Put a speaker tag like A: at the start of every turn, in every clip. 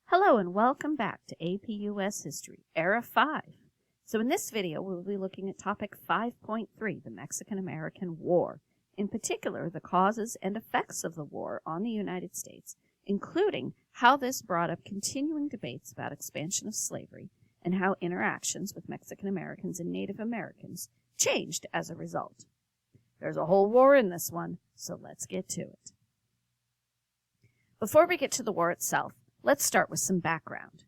A: Hello and welcome back to APUS History, Era 5. So in this video, we'll be looking at topic 5.3, the Mexican-American War. In particular, the causes and effects of the war on the United States, including how this brought up continuing debates about expansion of slavery and how interactions with Mexican Americans and Native Americans changed as a result. There's a whole war in this one, so let's get to it. Before we get to the war itself, let's start with some background.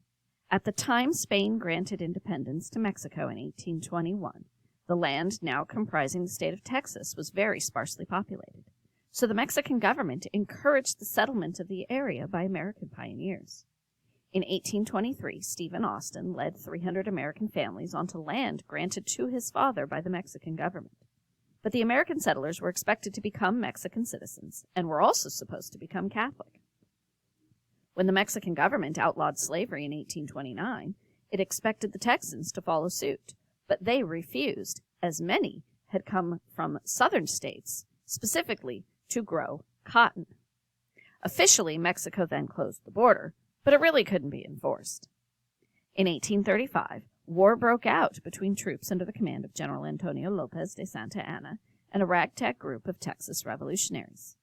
A: At the time Spain granted independence to Mexico in 1821, the land now comprising the state of Texas was very sparsely populated, so the Mexican government encouraged the settlement of the area by American pioneers. In 1823, Stephen Austin led 300 American families onto land granted to his father by the Mexican government. But the American settlers were expected to become Mexican citizens and were also supposed to become Catholic. When the Mexican government outlawed slavery in 1829, it expected the Texans to follow suit, but they refused, as many had come from southern states, specifically to grow cotton. Officially, Mexico then closed the border, but it really couldn't be enforced. In 1835, war broke out between troops under the command of General Antonio Lopez de Santa Anna and a ragtag group of Texas revolutionaries.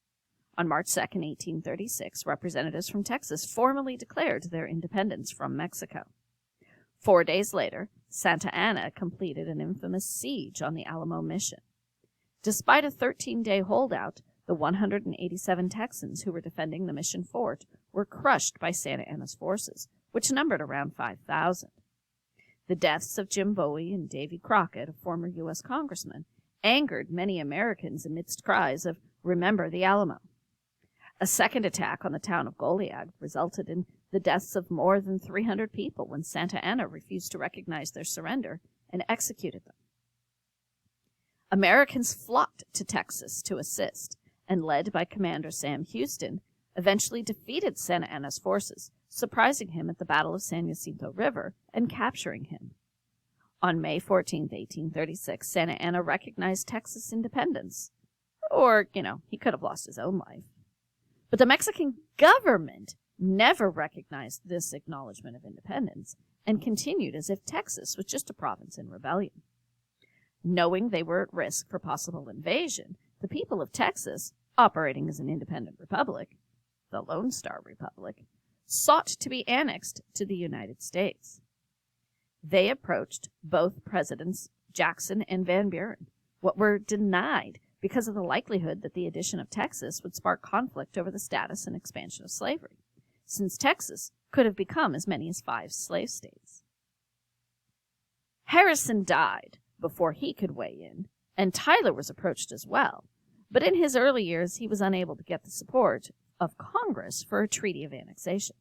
A: On March 2, 1836, representatives from Texas formally declared their independence from Mexico. 4 days later, Santa Anna completed an infamous siege on the Alamo Mission. Despite a 13-day holdout, the 187 Texans who were defending the mission fort were crushed by Santa Anna's forces, which numbered around 5,000. The deaths of Jim Bowie and Davy Crockett, a former U.S. congressman, angered many Americans amidst cries of "Remember the Alamo." A second attack on the town of Goliad resulted in the deaths of more than 300 people when Santa Anna refused to recognize their surrender and executed them. Americans flocked to Texas to assist, and led by Commander Sam Houston, eventually defeated Santa Anna's forces, surprising him at the Battle of San Jacinto River and capturing him. On May 14, 1836, Santa Anna recognized Texas independence. Or, he could have lost his own life. But the Mexican government never recognized this acknowledgement of independence and continued as if Texas was just a province in rebellion. Knowing they were at risk for possible invasion, the people of Texas, operating as an independent republic, the Lone Star Republic, sought to be annexed to the United States. They approached both Presidents Jackson and Van Buren, but were denied because of the likelihood that the addition of Texas would spark conflict over the status and expansion of slavery, since Texas could have become as many as 5 slave states. Harrison died before he could weigh in, and Tyler was approached as well, but in his early years he was unable to get the support of Congress for a treaty of annexation.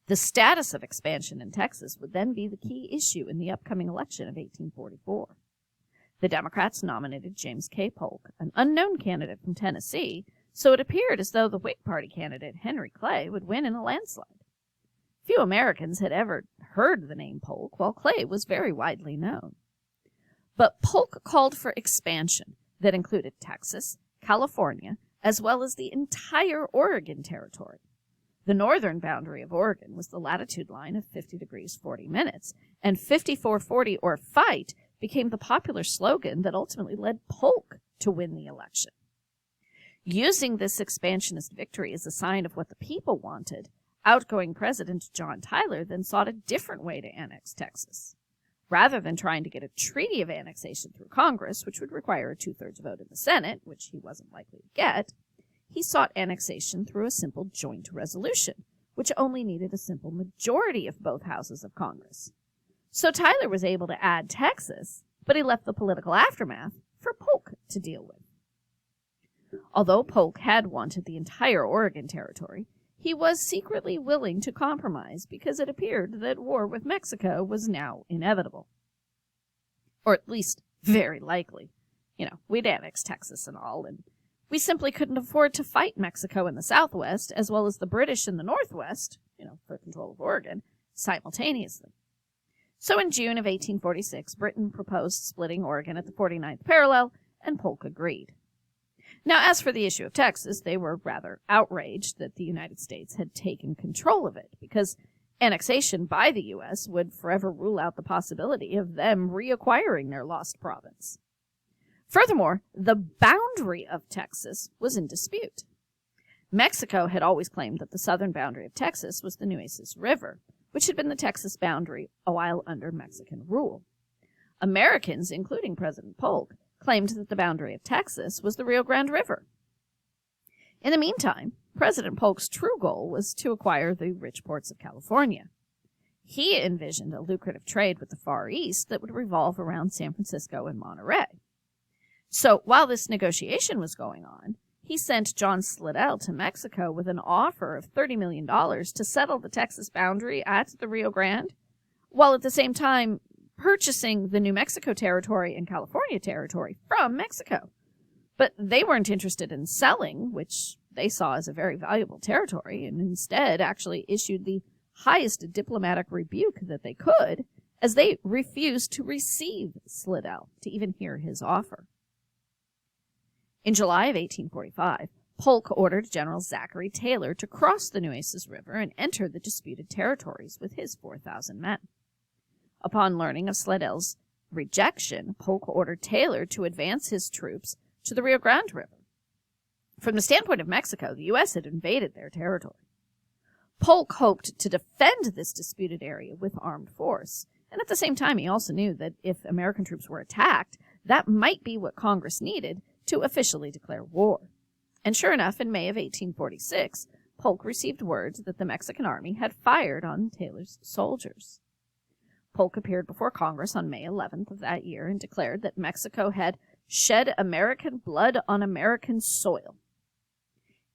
A: The status of expansion in Texas would then be the key issue in the upcoming election of 1844. The Democrats nominated James K. Polk, an unknown candidate from Tennessee, so it appeared as though the Whig Party candidate Henry Clay would win in a landslide. Few Americans had ever heard the name Polk, while Clay was very widely known. But Polk called for expansion that included Texas, California, as well as the entire Oregon Territory. The northern boundary of Oregon was the latitude line of 50 degrees 40 minutes, and 5440 or fight became the popular slogan that ultimately led Polk to win the election. Using this expansionist victory as a sign of what the people wanted, outgoing President John Tyler then sought a different way to annex Texas. Rather than trying to get a treaty of annexation through Congress, which would require a 2/3 vote in the Senate, which he wasn't likely to get, he sought annexation through a simple joint resolution, which only needed a simple majority of both houses of Congress. So Tyler was able to add Texas, but he left the political aftermath for Polk to deal with. Although Polk had wanted the entire Oregon Territory, he was secretly willing to compromise because it appeared that war with Mexico was now inevitable. Or at least very likely. We'd annexed Texas and all, and we simply couldn't afford to fight Mexico in the Southwest as well as the British in the Northwest, for control of Oregon, simultaneously. So in June of 1846, Britain proposed splitting Oregon at the 49th parallel, and Polk agreed. Now, as for the issue of Texas, they were rather outraged that the United States had taken control of it, because annexation by the U.S. would forever rule out the possibility of them reacquiring their lost province. Furthermore, the boundary of Texas was in dispute. Mexico had always claimed that the southern boundary of Texas was the Nueces River, which had been the Texas boundary a while under Mexican rule. Americans, including President Polk, claimed that the boundary of Texas was the Rio Grande River. In the meantime, President Polk's true goal was to acquire the rich ports of California. He envisioned a lucrative trade with the Far East that would revolve around San Francisco and Monterey. So while this negotiation was going on, he sent John Slidell to Mexico with an offer of $30 million to settle the Texas boundary at the Rio Grande, while at the same time purchasing the New Mexico territory and California territory from Mexico. But they weren't interested in selling, which they saw as a very valuable territory, and instead actually issued the highest diplomatic rebuke that they could, as they refused to receive Slidell to even hear his offer. In July of 1845, Polk ordered General Zachary Taylor to cross the Nueces River and enter the disputed territories with his 4,000 men. Upon learning of Slidell's rejection, Polk ordered Taylor to advance his troops to the Rio Grande River. From the standpoint of Mexico, the U.S. had invaded their territory. Polk hoped to defend this disputed area with armed force, and at the same time he also knew that if American troops were attacked, that might be what Congress needed to officially declare war. And sure enough, in May of 1846, Polk received word that the Mexican army had fired on Taylor's soldiers. Polk appeared before Congress on May 11th of that year and declared that Mexico had shed American blood on American soil.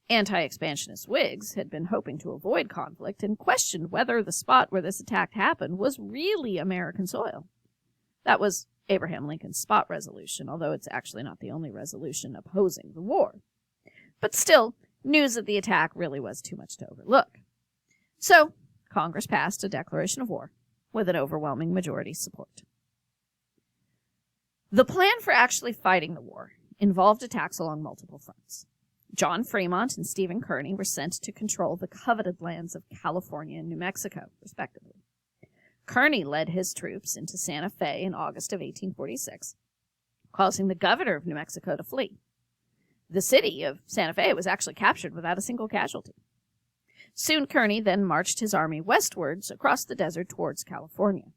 A: Anti-expansionist Whigs had been hoping to avoid conflict and questioned whether the spot where this attack happened was really American soil. That was Abraham Lincoln's spot resolution, although it's actually not the only resolution opposing the war. But still, news of the attack really was too much to overlook. So, Congress passed a declaration of war with an overwhelming majority support. The plan for actually fighting the war involved attacks along multiple fronts. John Fremont and Stephen Kearny were sent to control the coveted lands of California and New Mexico, respectively. Kearny led his troops into Santa Fe in August of 1846, causing the governor of New Mexico to flee. The city of Santa Fe was actually captured without a single casualty. Soon Kearny then marched his army westwards across the desert towards California.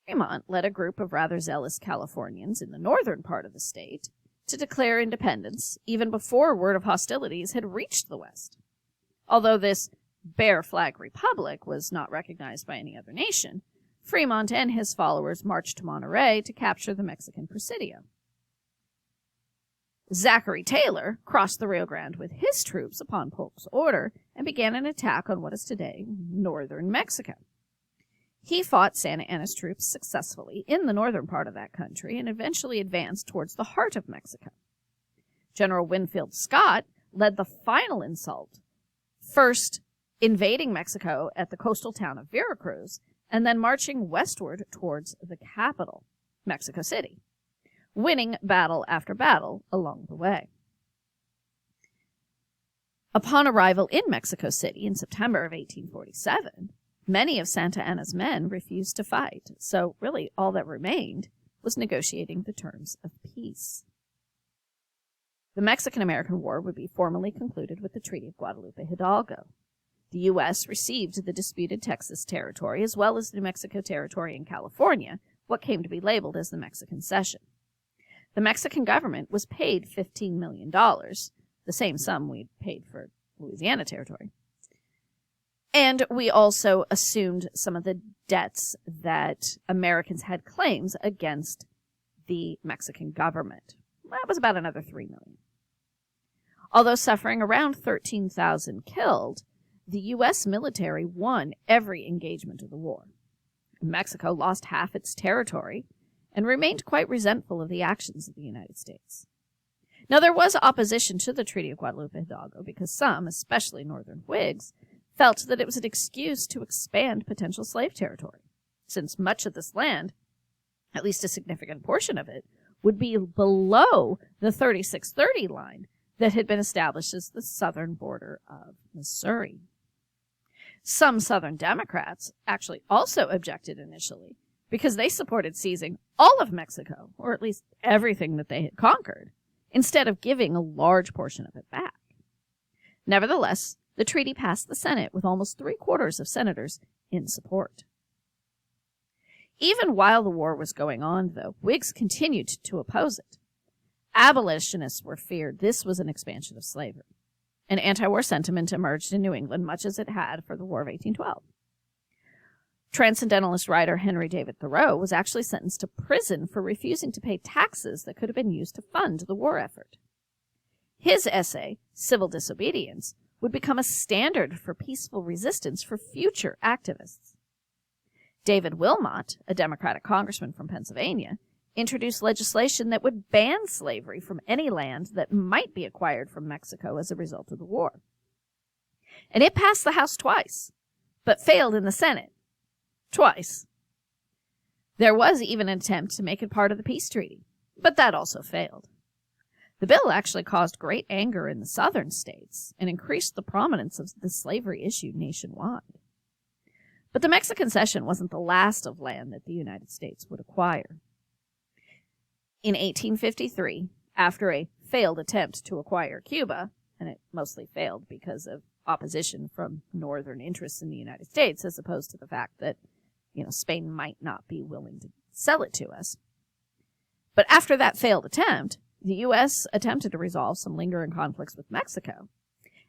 A: Fremont led a group of rather zealous Californians in the northern part of the state to declare independence even before word of hostilities had reached the west. Although this Bear Flag Republic was not recognized by any other nation, Fremont and his followers marched to Monterey to capture the Mexican Presidio. Zachary Taylor crossed the Rio Grande with his troops upon Polk's order and began an attack on what is today northern Mexico. He fought Santa Anna's troops successfully in the northern part of that country and eventually advanced towards the heart of Mexico. General Winfield Scott led the final assault, first invading Mexico at the coastal town of Veracruz and then marching westward towards the capital, Mexico City, winning battle after battle along the way. Upon arrival in Mexico City in September of 1847, many of Santa Anna's men refused to fight, so really all that remained was negotiating the terms of peace. The Mexican-American War would be formally concluded with the Treaty of Guadalupe Hidalgo. The U.S. received the disputed Texas territory as well as New Mexico territory in California, what came to be labeled as the Mexican Cession. The Mexican government was paid $15 million, the same sum we'd paid for Louisiana territory. And we also assumed some of the debts that Americans had claims against the Mexican government. That was about another $3 million. Although suffering around 13,000 killed, the U.S. military won every engagement of the war. Mexico lost half its territory and remained quite resentful of the actions of the United States. Now, there was opposition to the Treaty of Guadalupe Hidalgo because some, especially Northern Whigs, felt that it was an excuse to expand potential slave territory, since much of this land, at least a significant portion of it, would be below the 3630 line that had been established as the southern border of Missouri. Some Southern Democrats actually also objected initially because they supported seizing all of Mexico, or at least everything that they had conquered, instead of giving a large portion of it back. Nevertheless, the treaty passed the Senate with almost 3/4 of senators in support. Even while the war was going on, though, Whigs continued to oppose it. Abolitionists were feared this was an expansion of slavery. An anti-war sentiment emerged in New England, much as it had for the War of 1812. Transcendentalist writer Henry David Thoreau was actually sentenced to prison for refusing to pay taxes that could have been used to fund the war effort. His essay, Civil Disobedience, would become a standard for peaceful resistance for future activists. David Wilmot, a Democratic congressman from Pennsylvania, introduced legislation that would ban slavery from any land that might be acquired from Mexico as a result of the war. And it passed the House twice, but failed in the Senate twice. There was even an attempt to make it part of the peace treaty, but that also failed. The bill actually caused great anger in the southern states and increased the prominence of the slavery issue nationwide. But the Mexican Cession wasn't the last of land that the United States would acquire. In 1853, after a failed attempt to acquire Cuba, and it mostly failed because of opposition from northern interests in the United States, as opposed to the fact that, Spain might not be willing to sell it to us. But after that failed attempt, the U.S. attempted to resolve some lingering conflicts with Mexico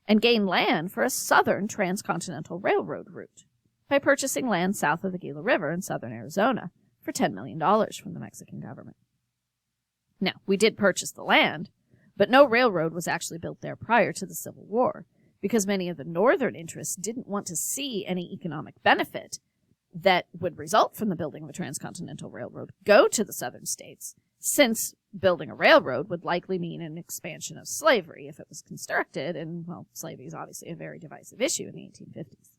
A: and gain land for a southern transcontinental railroad route by purchasing land south of the Gila River in southern Arizona for $10 million from the Mexican government. Now, we did purchase the land, but no railroad was actually built there prior to the Civil War because many of the northern interests didn't want to see any economic benefit that would result from the building of a transcontinental railroad go to the southern states, since building a railroad would likely mean an expansion of slavery if it was constructed, and, slavery is obviously a very divisive issue in the 1850s.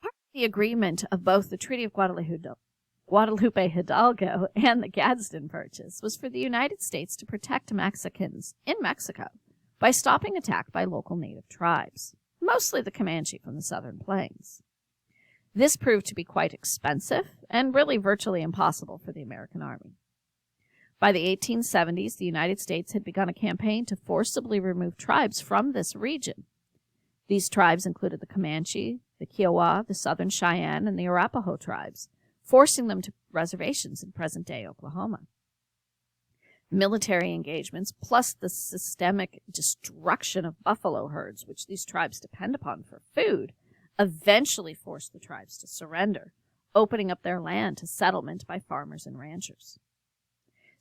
A: Part of the agreement of both the Treaty of Guadalupe Hidalgo and the Gadsden Purchase was for the United States to protect Mexicans in Mexico by stopping attack by local native tribes, mostly the Comanche from the southern plains. This proved to be quite expensive and really virtually impossible for the American Army. By the 1870s, the United States had begun a campaign to forcibly remove tribes from this region. These tribes included the Comanche, the Kiowa, the Southern Cheyenne, and the Arapaho tribes, forcing them to reservations in present-day Oklahoma. Military engagements, plus the systemic destruction of buffalo herds, which these tribes depend upon for food, eventually forced the tribes to surrender, opening up their land to settlement by farmers and ranchers.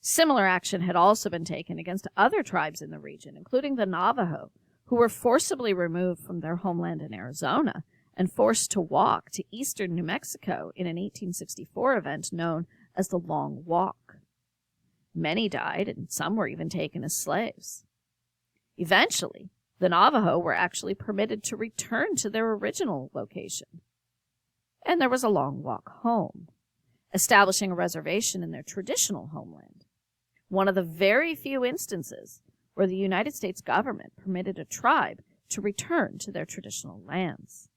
A: Similar action had also been taken against other tribes in the region, including the Navajo, who were forcibly removed from their homeland in Arizona and forced to walk to eastern New Mexico in an 1864 event known as the Long Walk. Many died, and some were even taken as slaves. Eventually, the Navajo were actually permitted to return to their original location. And there was a long walk home, establishing a reservation in their traditional homeland, one of the very few instances where the United States government permitted a tribe to return to their traditional lands.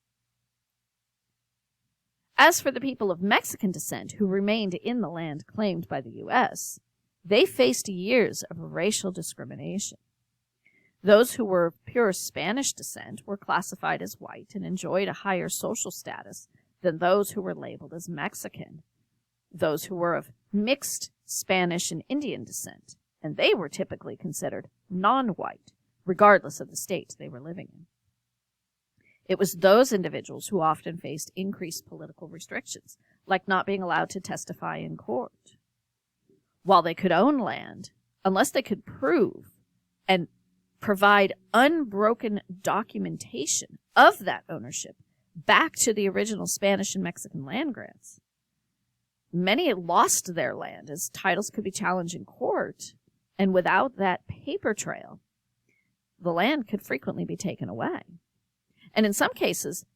A: As for the people of Mexican descent who remained in the land claimed by the U.S., they faced years of racial discrimination. Those who were of pure Spanish descent were classified as white and enjoyed a higher social status than those who were labeled as Mexican, those who were of mixed Spanish and Indian descent, and they were typically considered non-white, regardless of the state they were living in. It was those individuals who often faced increased political restrictions, like not being allowed to testify in court. While they could own land, unless they could prove and provide unbroken documentation of that ownership back to the original Spanish and Mexican land grants, many lost their land as titles could be challenged in court, and without that paper trail, the land could frequently be taken away. And in some cases,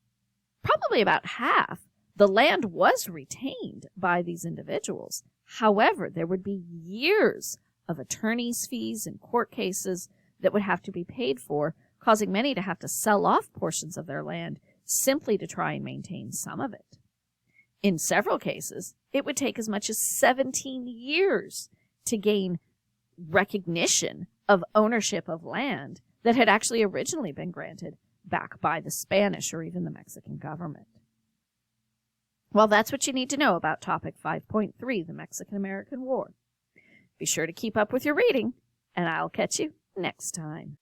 A: probably about half, the land was retained by these individuals, However, there would be years of attorney's fees and court cases that would have to be paid for, causing many to have to sell off portions of their land simply to try and maintain some of it. In several cases, it would take as much as 17 years to gain recognition of ownership of land that had actually originally been granted back by the Spanish or even the Mexican government. Well, that's what you need to know about topic 5.3, the Mexican-American War. Be sure to keep up with your reading, and I'll catch you next time.